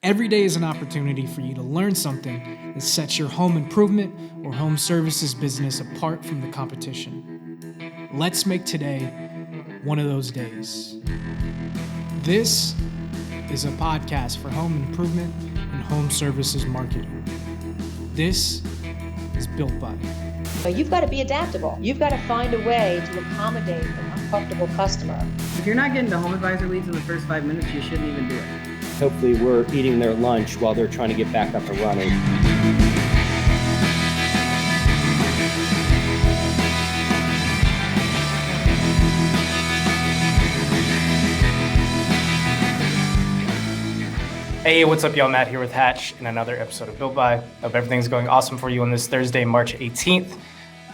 Every day is an opportunity for you to learn something that sets your home improvement or home services business apart from the competition. Let's make today one of those days. This is a podcast for home improvement and home services marketing. This is Built By. You've got to be adaptable. You've got to find a way to accommodate an uncomfortable customer. If you're not getting to home advisor leads in the first 5 minutes, you shouldn't even do it. Hopefully we're eating their lunch while they're trying to get back up and running. Hey, what's up, y'all? Matt here with Hatch in another episode of Built By. Hope everything's going awesome for you on this Thursday, March 18th.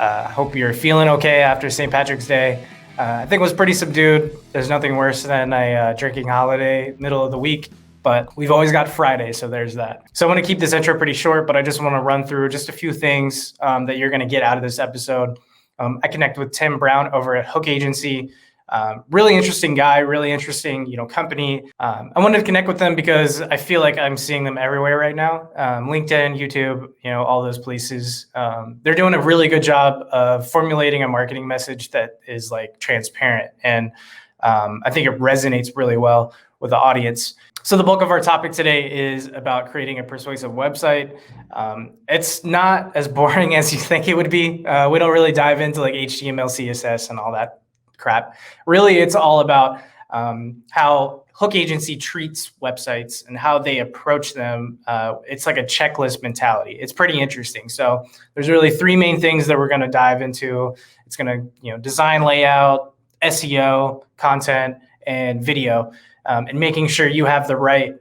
Hope you're feeling okay after St. Patrick's Day. I think it was pretty subdued. There's nothing worse than a drinking holiday middle of the week, but we've always got Friday, so there's that. So I want to keep this intro pretty short, but I just want to run through just a few things that you're going to get out of this episode. I connect with Tim Brown over at Hook Agency. Really interesting guy, really interesting, company. I wanted to connect with them because I feel like I'm seeing them everywhere right now. LinkedIn, YouTube, all those places. They're doing a really good job of formulating a marketing message that is like transparent. And I think it resonates really well with the audience. So the bulk of our topic today is about creating a persuasive website. It's not as boring as you think it would be. We don't really dive into like HTML, CSS and all that crap. Really, it's all about how Hook Agency treats websites and how they approach them. It's like a checklist mentality. It's pretty interesting. So there's really three main things that we're going to dive into. It's going to, design, layout, SEO, content, and video, and making sure you have the right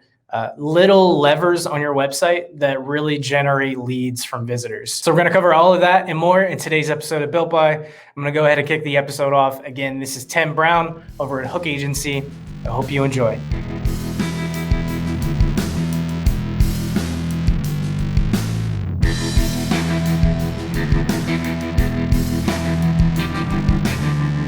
little levers on your website that really generate leads from visitors. So we're going to cover all of that and more in today's episode of Built By. I'm going to go ahead and kick the episode off. Again, this is Tim Brown over at Hook Agency. I hope you enjoy.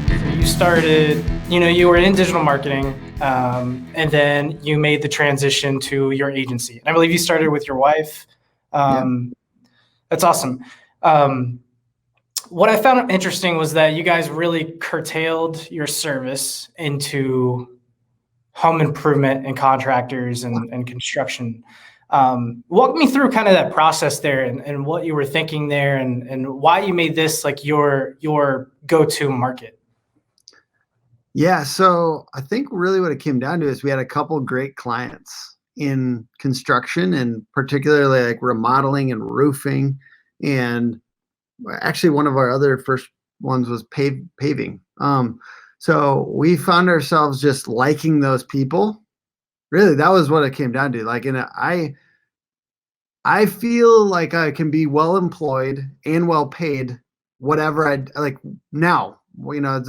So you started, you were in digital marketing. And then you made the transition to your agency. And I believe you started with your wife. That's awesome. What I found interesting was that you guys really curtailed your service into home improvement and contractors and construction. Walk me through kind of that process there and what you were thinking there and why you made this like your go-to market. Yeah, so I think really what it came down to is we had a couple great clients in construction and particularly like remodeling and roofing. And actually one of our other first ones was paving. So we found ourselves just liking those people. Really, that was what it came down to. Like, I feel like I can be well employed and well paid, whatever I like now.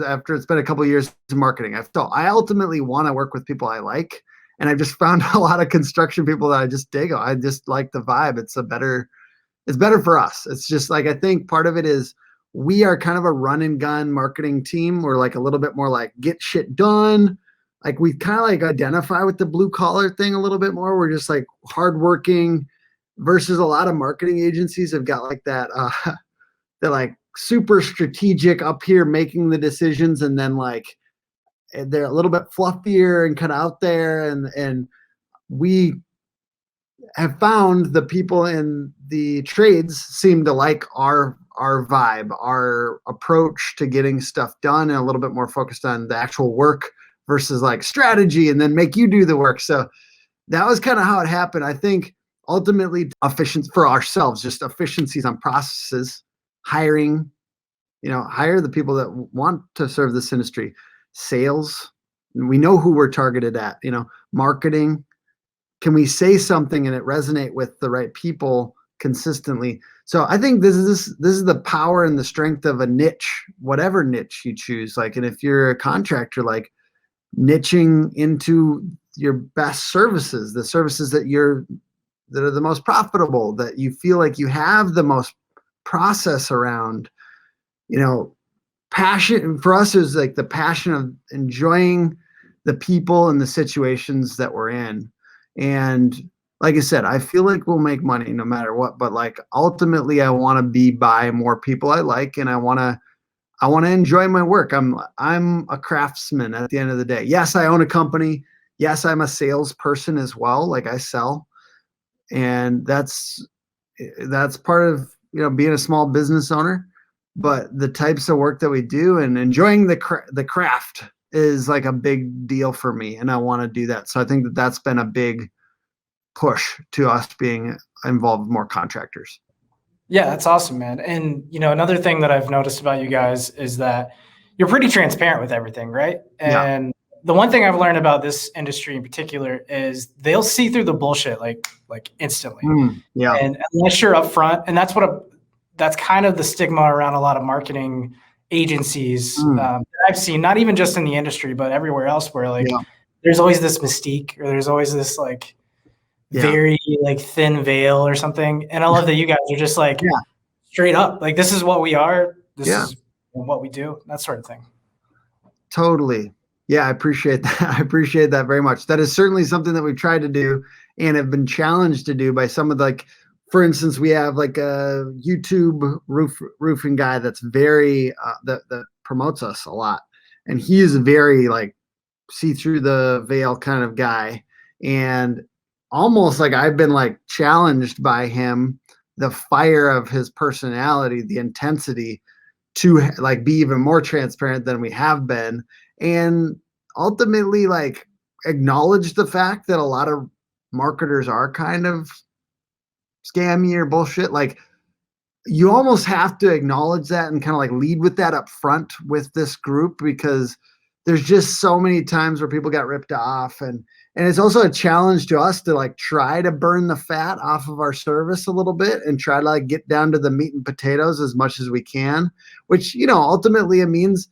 After it's been a couple of years of marketing, I ultimately want to work with people I like, and I've just found a lot of construction people that I just dig on. I just like the vibe. It's better for us. It's just like, I think part of it is we are kind of a run and gun marketing team. We're like a little bit more like get shit done. Like we kind of like identify with the blue collar thing a little bit more. We're just like hardworking versus a lot of marketing agencies have got like that. They're like super strategic up here making the decisions, and then like they're a little bit fluffier and kind of out there, and we have found the people in the trades seem to like our vibe, our approach to getting stuff done, and a little bit more focused on the actual work versus like strategy and then make you do the work. So that was kind of how it happened. I think ultimately efficiency for ourselves, just efficiencies on processes, hiring, hire the people that want to serve this industry. Sales, we know who we're targeted at. Marketing, can we say something and it resonate with the right people consistently? So I think this is the power and the strength of a niche, whatever niche you choose. Like, and if you're a contractor, like niching into your best services, the services that are the most profitable, that you feel like you have the most process around. Passion for us is like the passion of enjoying the people and the situations that we're in. And like I said, I feel like we'll make money no matter what, but like ultimately I want to be by more people I like, and I want to enjoy my work. I'm a craftsman at the end of the day. Yes, I own a company. Yes, I'm a salesperson as well. Like I sell, and that's part of, being a small business owner. But the types of work that we do and enjoying the craft is like a big deal for me, and I want to do that. So I think that that's been a big push to us being involved with more contractors. Yeah, that's awesome, man. And another thing that I've noticed about you guys is that you're pretty transparent with everything, right? Yeah. And the one thing I've learned about this industry in particular is they'll see through the bullshit like instantly. Yeah. And unless you're upfront, and that's kind of the stigma around a lot of marketing agencies that I've seen, not even just in the industry, but everywhere else, where there's always this mystique, or there's always this very thin veil or something. And I love that you guys are just straight up, like, this is what we are. This is what we do, that sort of thing. Totally. Yeah, I appreciate that. I appreciate that very much. That is certainly something that we've tried to do and have been challenged to do by some of for instance, we have like a YouTube roofing guy that's very, that promotes us a lot. And he is very see through the veil kind of guy. And almost like I've been challenged by him, the fire of his personality, the intensity, to be even more transparent than we have been, and ultimately acknowledge the fact that a lot of marketers are kind of scammy or bullshit. You almost have to acknowledge that and kind of lead with that up front with this group, because there's just so many times where people got ripped off, and it's also a challenge to us to try to burn the fat off of our service a little bit and try to get down to the meat and potatoes as much as we can, which, ultimately it means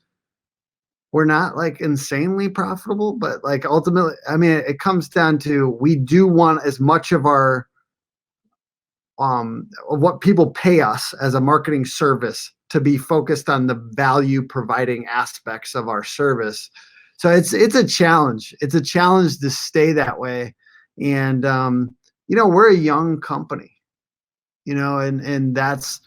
we're not insanely profitable, but ultimately, I mean, it comes down to, we do want as much of our, of what people pay us as a marketing service to be focused on the value providing aspects of our service. So it's a challenge. It's a challenge to stay that way. And, we're a young company, and that's,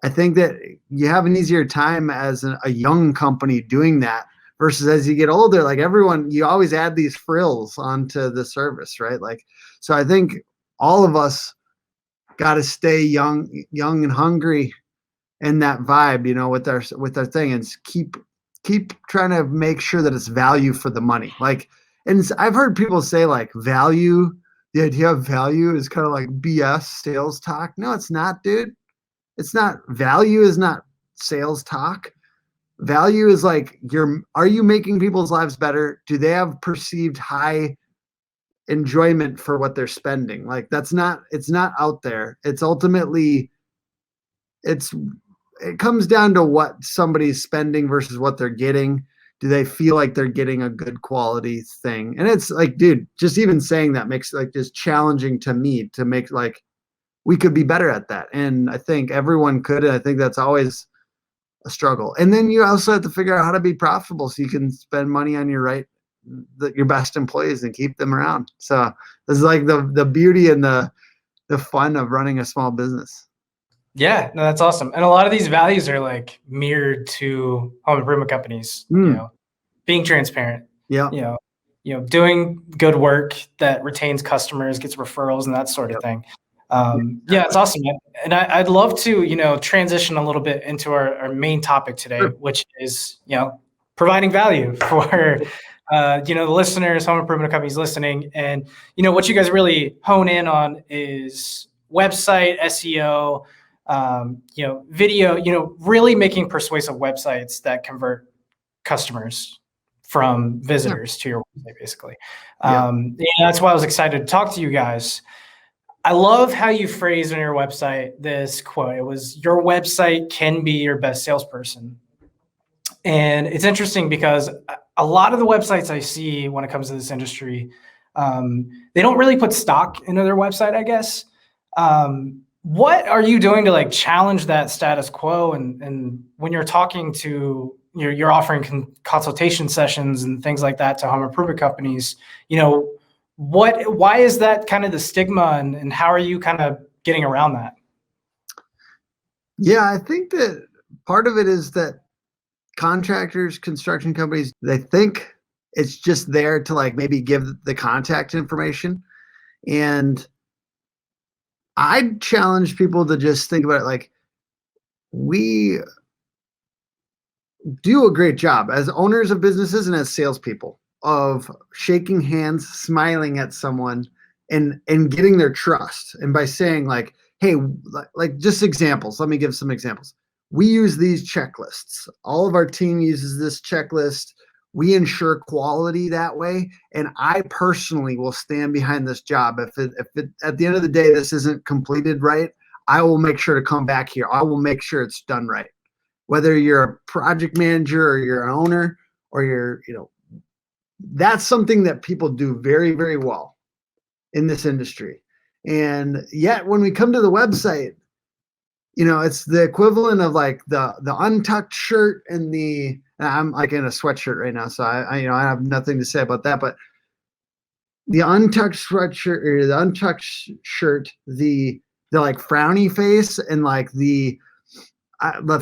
I think that you have an easier time as a young company doing that versus as you get older, everyone, you always add these frills onto the service, right? So I think all of us got to stay young and hungry in that vibe, with our thing, and keep trying to make sure that it's value for the money. And I've heard people say value, the idea of value is kind of like BS sales talk. No, it's not, dude. It's not. Value is not sales talk. Value is are you making people's lives better? Do they have perceived high enjoyment for what they're spending? It's not out there. It's ultimately, it comes down to what somebody's spending versus what they're getting. Do they feel like they're getting a good quality thing? And it's dude, just even saying that makes just challenging to me to make we could be better at that. And I think everyone could. And I think that's always a struggle. And then you also have to figure out how to be profitable so you can spend money on your best employees and keep them around. So this is the beauty and the fun of running a small business. Yeah, no, that's awesome. And a lot of these values are mirrored to home improvement companies, being transparent, doing good work that retains customers, gets referrals, and that sort of thing. Yeah, it's awesome, man. And I'd love to, transition a little bit into our main topic today, which is, providing value for, the listeners, home improvement companies listening. And, what you guys really hone in on is website, SEO, video, really making persuasive websites that convert customers from visitors to your website, basically. That's why I was excited to talk to you guys. I love how you phrase on your website this quote. It was, your website can be your best salesperson. And it's interesting because a lot of the websites I see when it comes to this industry, they don't really put stock into their website, I guess. What are you doing to challenge that status quo? And when you're talking to, you're offering consultation sessions and things like that to home improvement companies, Why is that kind of the stigma, and how are you kind of getting around that? Yeah, I think that part of it is that contractors, construction companies, they think it's just there to like maybe give the contact information. And I challenge people to just think about it like we do a great job as owners of businesses and as salespeople of shaking hands, smiling at someone, and getting their trust. And by saying like, "Hey," like just examples. Let me give some examples. We use these checklists. All of our team uses this checklist. We ensure quality that way, and I personally will stand behind this job. If it at the end of the day this isn't completed right, I will make sure to come back here. I will make sure it's done right. Whether you're a project manager or you're an owner or that's something that people do very, very well in this industry. And yet when we come to the website, it's the equivalent of like the untucked shirt and I'm like in a sweatshirt right now, so I have nothing to say about that, but the untucked sweatshirt or the untucked shirt, the like frowny face and like the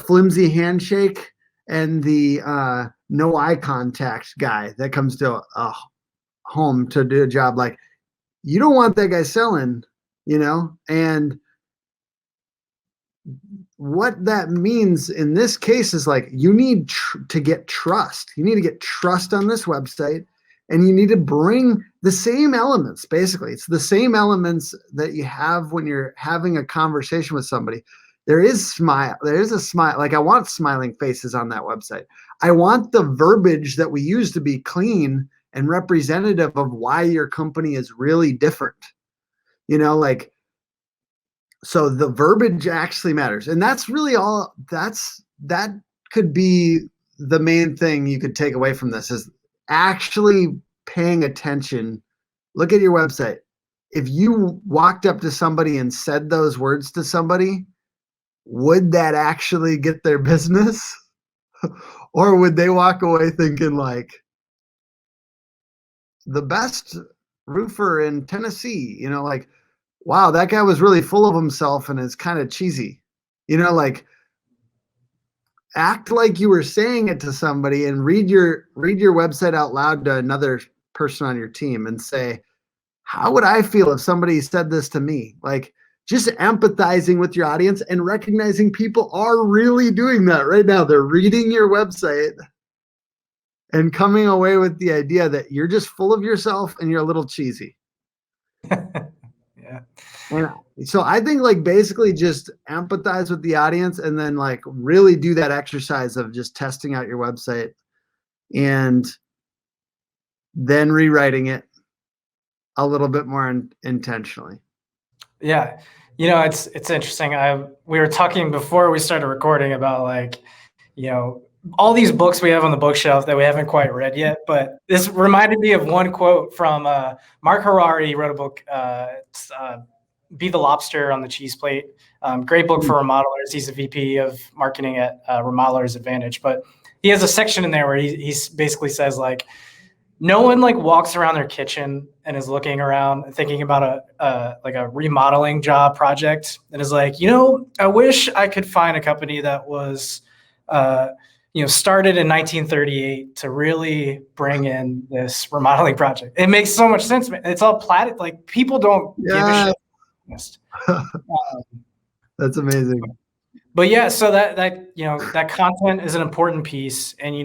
flimsy handshake and the no eye contact guy that comes to a home to do a job. Like, you don't want that guy selling, and what that means in this case is like you need to get trust. You need to get trust on this website, and you need to bring the same elements. Basically, it's the same elements that you have when you're having a conversation with somebody. There is a smile. Like, I want smiling faces on that website. I want the verbiage that we use to be clean and representative of why your company is really different. So the verbiage actually matters. And that's really all that could be the main thing you could take away from this is actually paying attention. Look at your website. If you walked up to somebody and said those words to somebody, would that actually get their business? Or would they walk away thinking like the best roofer in Tennessee, like, wow, that guy was really full of himself and is kind of cheesy, like act like you were saying it to somebody and read your website out loud to another person on your team and say, how would I feel if somebody said this to me? Like, just empathizing with your audience and recognizing people are really doing that right now. They're reading your website and coming away with the idea that you're just full of yourself and you're a little cheesy. Yeah. And so I think like basically just empathize with the audience and then like really do that exercise of just testing out your website and then rewriting it a little bit more intentionally. Yeah. It's interesting. We were talking before we started recording about like, all these books we have on the bookshelf that we haven't quite read yet, but this reminded me of one quote from Mark Harari. He wrote a book, it's, Be the Lobster on the Cheese Plate. Great book for remodelers. He's a VP of marketing at Remodelers Advantage, but he has a section in there where he basically says like, no one like walks around their kitchen and is looking around and thinking about a remodeling job project and is like, I wish I could find a company that was, started in 1938 to really bring in this remodeling project. It makes so much sense, man. It's all platted. Like, people don't give a shit. That's amazing. But yeah, so that content is an important piece, and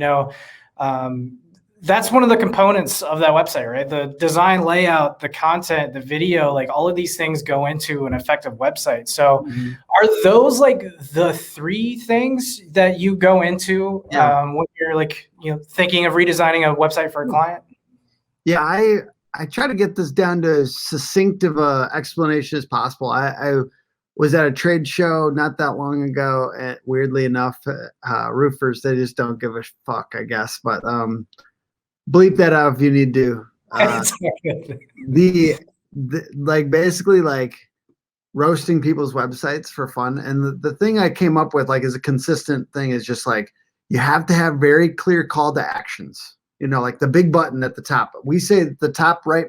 that's one of the components of that website, right? The design, layout, the content, the video, like all of these things go into an effective website. So are those like the three things that you go into when you're like, thinking of redesigning a website for a client? Yeah, I try to get this down to as succinct of a explanation as possible. I was at a trade show not that long ago, and weirdly enough, roofers, they just don't give a fuck, I guess. But bleep that out if you need to. Like basically like roasting people's websites for fun. And the thing I came up with like is a consistent thing is just like you have to have very clear call to actions. Like the big button at the top. We say the top right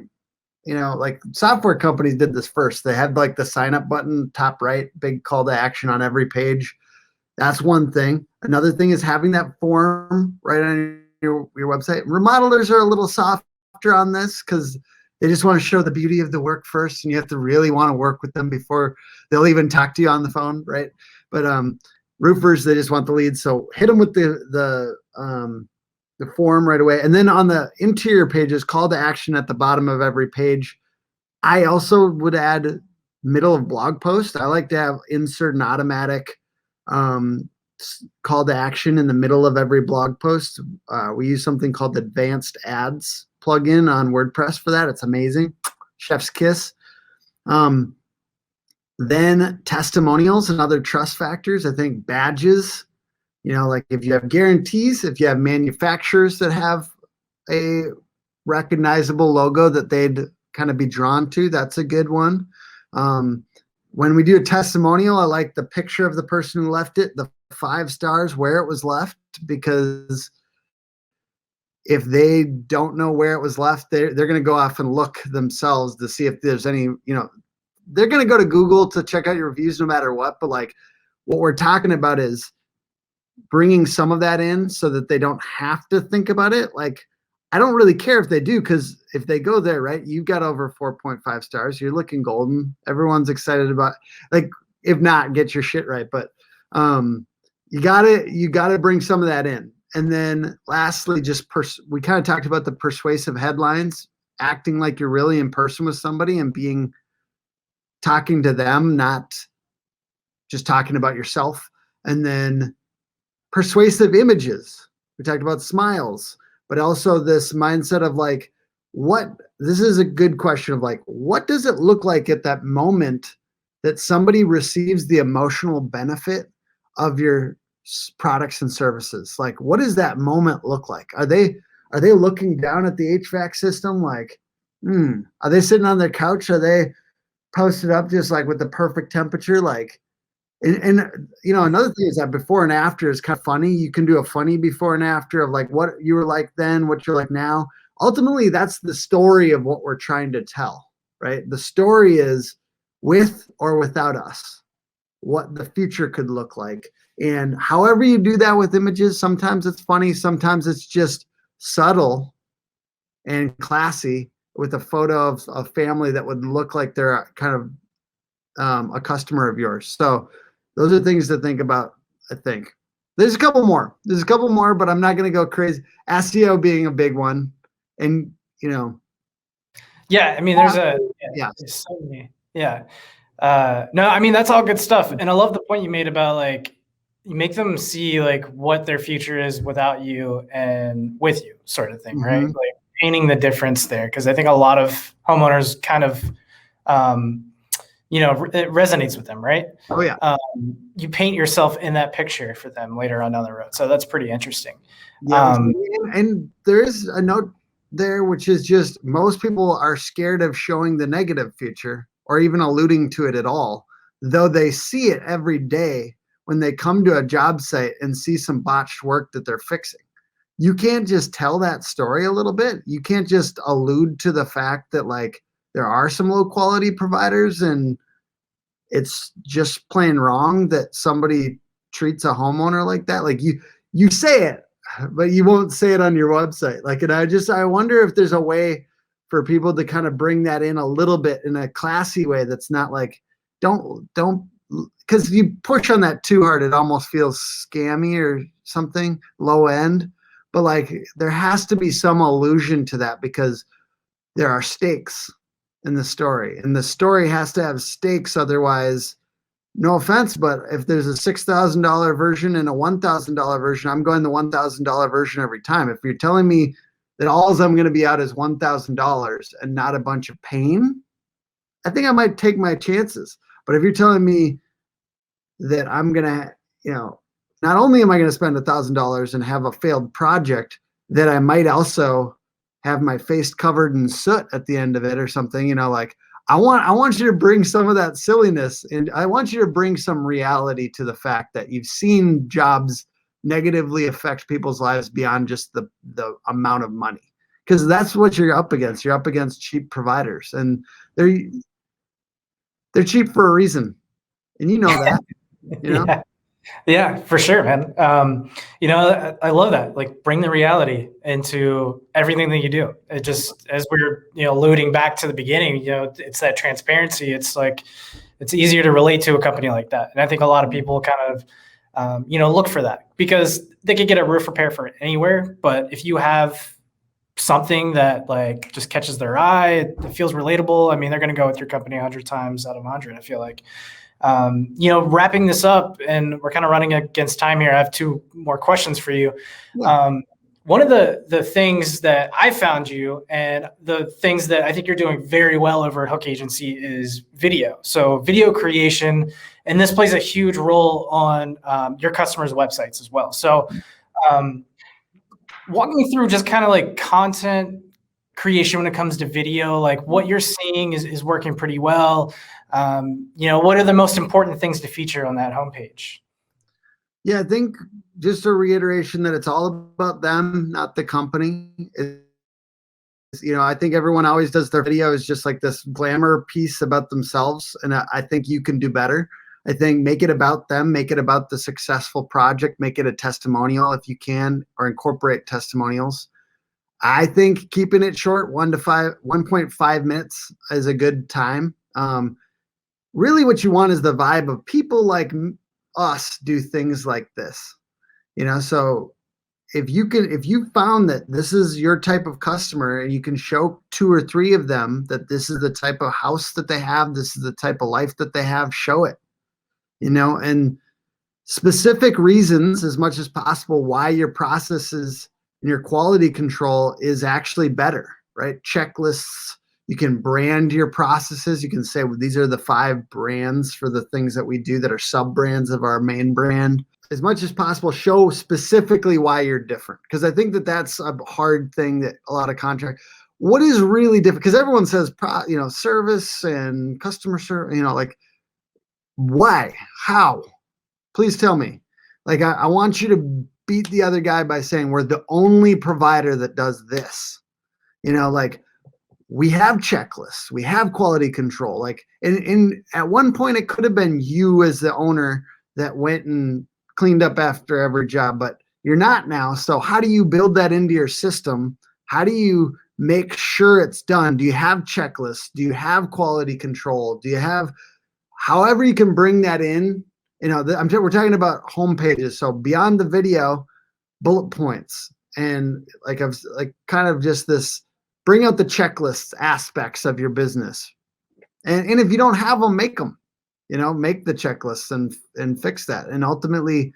like software companies did this first. They had like the sign up button, top right, big call to action on every page. That's one thing. Another thing is having that form right on your website. Remodelers are a little softer on this because they just want to show the beauty of the work first, and you have to really want to work with them before they'll even talk to you on the phone, right? But roofers, they just want the leads. So hit them with the form right away. And then on the interior pages, call to action at the bottom of every page. I also would add middle of blog post. I like to have insert an automatic call to action in the middle of every blog post. We use something called the Advanced Ads plugin on WordPress for that. It's amazing. Chef's kiss. Then testimonials and other trust factors. I think badges, like if you have guarantees, if you have manufacturers that have a recognizable logo that they'd kind of be drawn to, that's a good one. When we do a testimonial, I like the picture of the person who left it, the 5 stars, where it was left, because if they don't know where it was left, they're going to go off and look themselves to see if there's any, they're going to go to Google to check out your reviews no matter what. But like what we're talking about is bringing some of that in so that they don't have to think about it. Like, I don't really care if they do, because if they go there, right, you've got over 4.5 stars. You're looking golden. Everyone's excited about, like, if not, get your shit right. But you gotta bring some of that in. And then lastly, just we kind of talked about the persuasive headlines, acting like you're really in person with somebody and talking to them, not just talking about yourself. And then persuasive images. We talked about smiles, but also this mindset of like, this is a good question of like, what does it look like at that moment that somebody receives the emotional benefit of your products and services? Like, what does that moment look like? Are they looking down at the HVAC system? Like, are they sitting on their couch? Are they posted up just like with the perfect temperature? Like, and another thing is that before and after is kind of funny. You can do a funny before and after of like what you were like then, what you're like now. Ultimately, that's the story of what we're trying to tell, right? The story is with or without us, what the future could look like. And however you do that with images, sometimes it's funny, sometimes it's just subtle and classy with a photo of a family that would look like they're kind of a customer of yours. So those are things to think about, I think. There's a couple more, but I'm not going to go crazy. SEO being a big one. And, Yeah, I mean, there's so many. Yeah. No, I mean, that's all good stuff. And I love the point you made about like, you make them see like what their future is without you and with you sort of thing, right? Like painting the difference there. Cause I think a lot of homeowners kind of, it resonates with them, right? Oh yeah. You paint yourself in that picture for them later on down the road. So that's pretty interesting. Yeah, and there is a note there, which is just most people are scared of showing the negative future or even alluding to it at all, though they see it every day when they come to a job site and see some botched work that they're fixing. You can't just tell that story a little bit. You can't just allude to the fact that like there are some low quality providers and it's just plain wrong that somebody treats a homeowner like that. Like you say it, but you won't say it on your website. Like, and I wonder if there's a way for people to kind of bring that in a little bit in a classy way. That's not like, don't, because you push on that too hard. It almost feels scammy or something, low end, but like there has to be some allusion to that because there are stakes in the story, and the story has to have stakes. Otherwise, no offense, but if there's a $6,000 version and a $1,000 version, I'm going the $1,000 version every time. If you're telling me that all I'm going to be out is $1,000 and not a bunch of pain, I think I might take my chances. But if you're telling me that I'm going to, not only am I going to spend $1,000 and have a failed project, that I might also have my face covered in soot at the end of it or something, like I want you to bring some of that silliness, and I want you to bring some reality to the fact that you've seen jobs negatively affect people's lives beyond just the amount of money. because that's what you're up against. You're up against cheap providers, and they're cheap for a reason, and you know that. You know? Yeah. Yeah, for sure, man. I love that. Like, bring the reality into everything that you do. It just, as we're, alluding back to the beginning, it's that transparency. It's like, it's easier to relate to a company like that. And I think a lot of people kind of, look for that because they could get a roof repair for anywhere. But if you have something that like just catches their eye, it feels relatable. I mean, they're going to go with your company 100 times out of 100, I feel like. Wrapping this up, and we're kind of running against time here. I have 2 more questions for you. One of the things that I found you, and the things that I think you're doing very well over at Hook Agency, is video. So video creation, and this plays a huge role on your customers' websites as well. So walk me through just kind of like content creation when it comes to video, like what you're seeing is working pretty well. What are the most important things to feature on that homepage? Yeah, I think just a reiteration that it's all about them, not the company. I think everyone always does their video is just like this glamour piece about themselves. And I think you can do better. I think make it about them, make it about the successful project, make it a testimonial if you can, or incorporate testimonials. I think keeping it short, 1.5 minutes is a good time. Really what you want is the vibe of people like us do things like this, so if you found that this is your type of customer and you can show 2 or 3 of them that this is the type of house that they have, this is the type of life that they have, show it, and specific reasons as much as possible why your processes and your quality control is actually better, right? Checklists. You can brand your processes. You can say, well, these are the 5 brands for the things that we do that are sub brands of our main brand. As much as possible, show specifically why you're different. Because I think that that's a hard thing that a lot of what is really different? Because everyone says, service and customer service, like why, how? Please tell me. Like, I want you to beat the other guy by saying we're the only provider that does this. Like, we have checklists, we have quality control. Like, in at one point it could have been you as the owner that went and cleaned up after every job, but you're not now. So how do you build that into your system? How do you make sure it's done? Do you have checklists? Do you have quality control? Do you have, however you can bring that in? We're talking about home pages. So beyond the video, bullet points, and kind of just this, bring out the checklist aspects of your business. And if you don't have them, make them, make the checklists and fix that. And ultimately,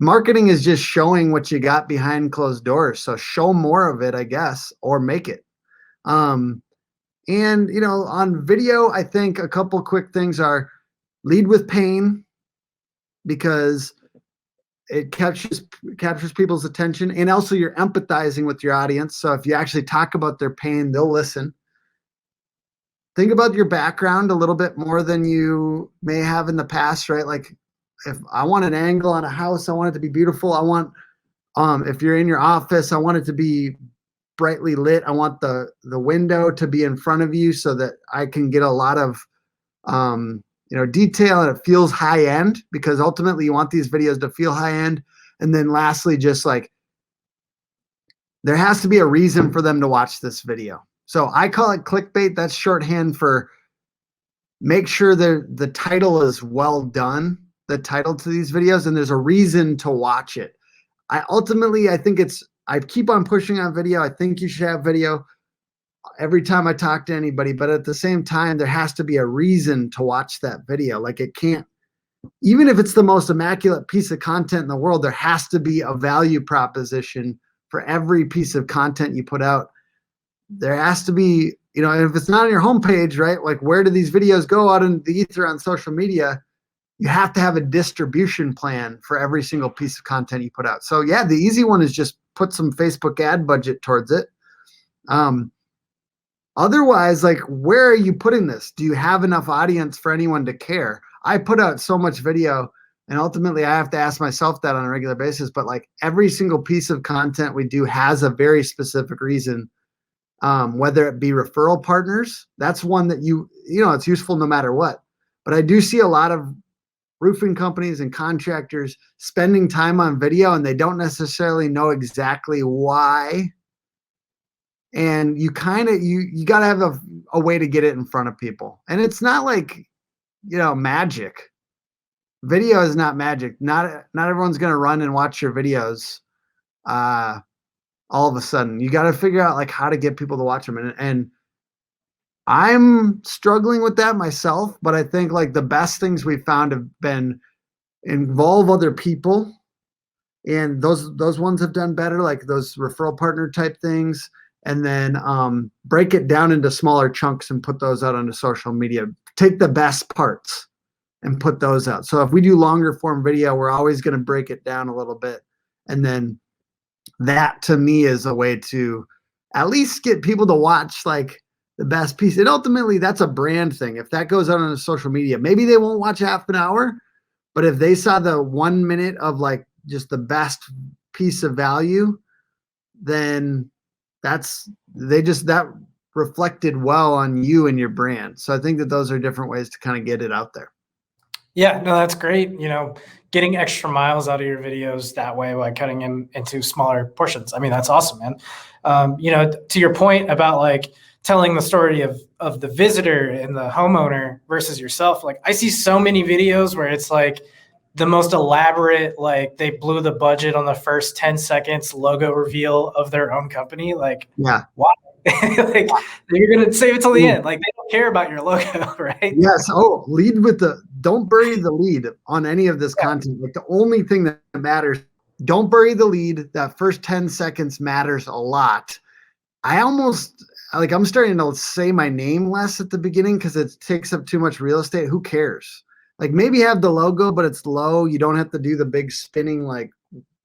marketing is just showing what you got behind closed doors. So show more of it, I guess, or make it. On video, I think a couple quick things are lead with pain, because it captures people's attention, and also you're empathizing with your audience. So if you actually talk about their pain, they'll listen. Think about your background a little bit more than you may have in the past, right? Like, if I want an angle on a house, I want it to be beautiful. I want, if you're in your office, I want it to be brightly lit. I want the window to be in front of you so that I can get a lot of detail, and it feels high end, because ultimately you want these videos to feel high end. And then lastly, just like, there has to be a reason for them to watch this video. So I call it clickbait. That's shorthand for make sure the title is well done, the title to these videos, and there's a reason to watch it. I keep on pushing on video. I think you should have video every time I talk to anybody, but at the same time, there has to be a reason to watch that video. Like, it can't, even if it's the most immaculate piece of content in the world, there has to be a value proposition for every piece of content you put out. There has to be, if it's not on your homepage, right? Like, where do these videos go out in the ether on social media? You have to have a distribution plan for every single piece of content you put out. So yeah, the easy one is just put some Facebook ad budget towards it. Otherwise, like, where are you putting this? Do you have enough audience for anyone to care? I put out so much video And ultimately, I have to ask myself that on a regular basis. But like every single piece of content we do has a very specific reason. Whether it be referral partners, that's one that it's useful no matter what. But I do see a lot of roofing companies and contractors spending time on video, and they don't necessarily know exactly why. And you got to have a way to get it in front of people. And it's not like, magic. Video is not magic. Not everyone's going to run and watch your videos all of a sudden. You got to figure out like how to get people to watch them. And I'm struggling with that myself, but I think like the best things we've found have been involve other people. And those ones have done better, like those referral partner type things. And then break it down into smaller chunks and put those out onto social media. Take the best parts and put those out. So if we do longer form video, we're always going to break it down a little bit. And then that to me is a way to at least get people to watch like the best piece. And ultimately that's a brand thing. If that goes out on social media, maybe they won't watch half an hour, but if they saw the 1 minute of like just the best piece of value, then that reflected well on you and your brand. So I think that those are different ways to kind of get it out there. Yeah, no, that's great. Getting extra miles out of your videos that way by cutting them into smaller portions. I mean, that's awesome, man. To your point about like telling the story of the visitor and the homeowner versus yourself, like I see so many videos where it's like the most elaborate, like they blew the budget on the first 10 seconds logo reveal of their own company. Like, yeah, why? Like you're going to save it till the end. Like they don't care about your logo, right? Yes. Oh, don't bury the lead on any of this content. Like the only thing that matters, don't bury the lead. That first 10 seconds matters a lot. I'm starting to say my name less at the beginning because it takes up too much real estate. Who cares? Like maybe have the logo, but it's low. You don't have to do the big spinning like,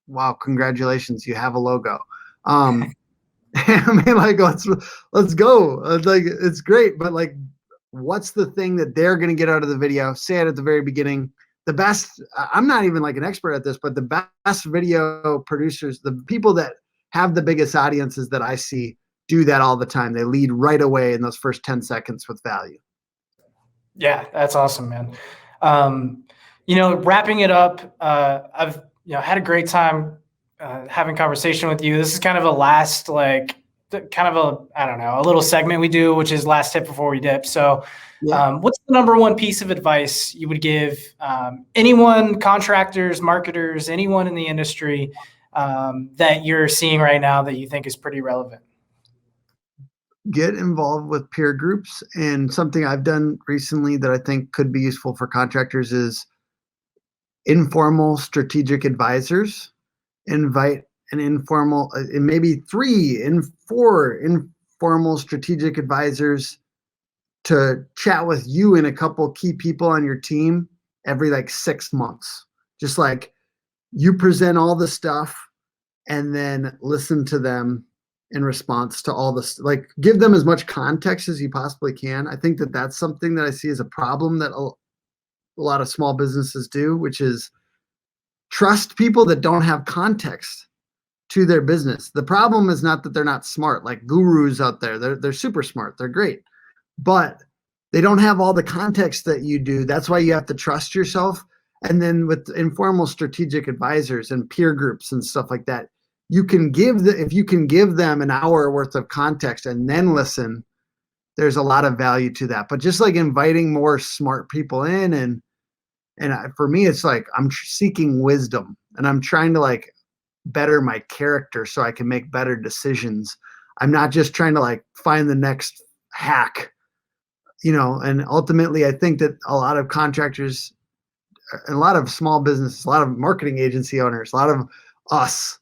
wow, congratulations, you have a logo. I mean, like, let's go. Like, it's great, but like, what's the thing that they're going to get out of the video? Say it at the very beginning. The best, I'm not even like an expert at this, but the best video producers, the people that have the biggest audiences that I see do that all the time. They lead right away in those first 10 seconds with value. Yeah, that's awesome, man. Wrapping it up, I've had a great time having conversation with you. This is kind of a last, like, a little segment we do, which is last tip before we dip. So what's the number one piece of advice you would give anyone, contractors, marketers, anyone in the industry that you're seeing right now that you think is pretty relevant? Get involved with peer groups. And something I've done recently that I think could be useful for contractors is informal strategic advisors. Invite an informal, and maybe 3 and 4 informal strategic advisors to chat with you and a couple key people on your team every like 6 months. Just like you present all the stuff and then listen to them in response to all this, like give them as much context as you possibly can. I think that that's something that I see as a problem that a lot of small businesses do, which is trust people that don't have context to their business. The problem is not that they're not smart, like gurus out there. They're super smart. They're great, but they don't have all the context that you do. That's why you have to trust yourself. And then with informal strategic advisors and peer groups and stuff like that, if you can give them an hour worth of context and then listen, there's a lot of value to that. But just like inviting more smart people in, and for me, it's like I'm seeking wisdom and I'm trying to like better my character so I can make better decisions. I'm not just trying to like find the next hack, and ultimately I think that a lot of contractors and a lot of small businesses, a lot of marketing agency owners, a lot of us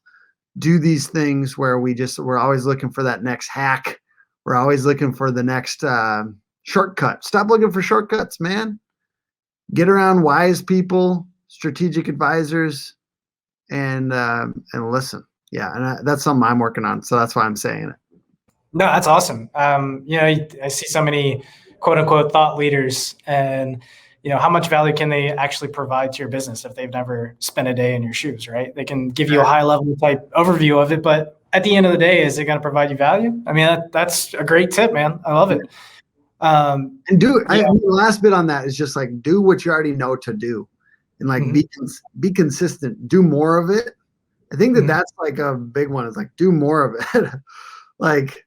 do these things where we're always looking for that next hack. We're always looking for the next shortcut. Stop looking for shortcuts, man. Get around wise people, strategic advisors, and listen. Yeah, and that's something I'm working on, so that's why I'm saying it. No, that's awesome. I see so many quote unquote thought leaders, and how much value can they actually provide to your business if they've never spent a day in your shoes, right? They can give you a high level type overview of it, but at the end of the day, is it going to provide you value? I mean, that's a great tip, man. I love it. And the last bit on that is just like, do what you already know to do, and like be consistent, do more of it. I think that's like a big one. Is like, do more of it. Like,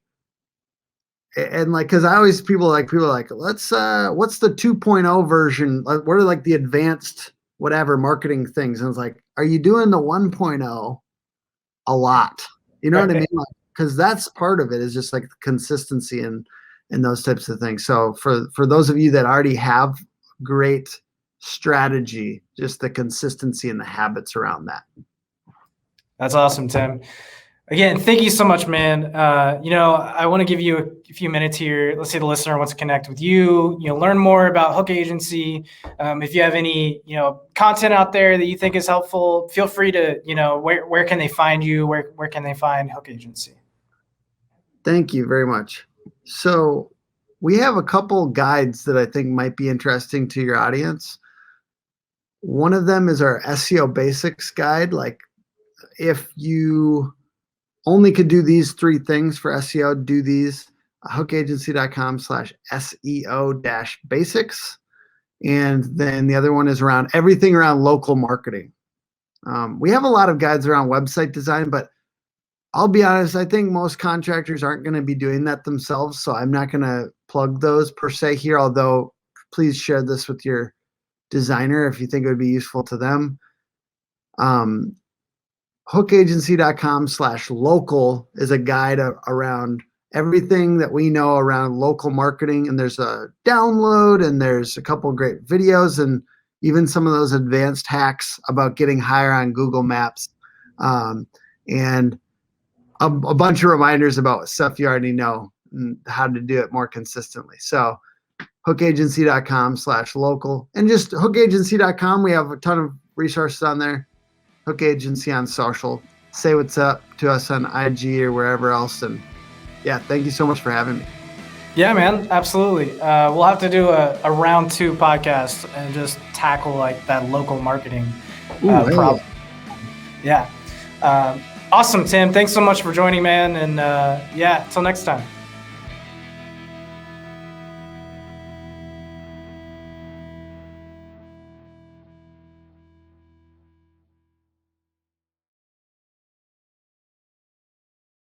and like, cause people are like, let's, what's the 2.0 version? What are like the advanced, whatever marketing things? And it's like, are you doing the 1.0 a lot? You know what I mean? Like, cause that's part of it, is just like consistency and those types of things. So for those of you that already have great strategy, just the consistency and the habits around that. That's awesome, Tim. Again, thank you so much, man. I want to give you a few minutes here. Let's say the listener wants to connect with you, learn more about Hook Agency. If you have any, content out there that you think is helpful, feel free to, where can they find you? Where can they find Hook Agency? Thank you very much. So we have a couple guides that I think might be interesting to your audience. One of them is our SEO basics guide. Like, if you only could do these 3 things for SEO, do these. hookagency.com/SEO-basics. And then the other one is around everything around local marketing. We have a lot of guides around website design, but I'll be honest, I think most contractors aren't going to be doing that themselves. So I'm not going to plug those per se here, although please share this with your designer if you think it would be useful to them. hookagency.com/local is a guide around everything that we know around local marketing. And there's a download, and there's a couple of great videos, and even some of those advanced hacks about getting higher on Google Maps, and a bunch of reminders about stuff you already know and how to do it more consistently. So hookagency.com/local, and just hookagency.com. We have a ton of resources on there. Hook Agency on social. Say what's up to us on IG or wherever else. And yeah, thank you so much for having me. Yeah, man, absolutely. We'll have to do a round 2 podcast and just tackle like that local marketing problem. Yeah. Awesome, Tim. Thanks so much for joining, man. And until next time.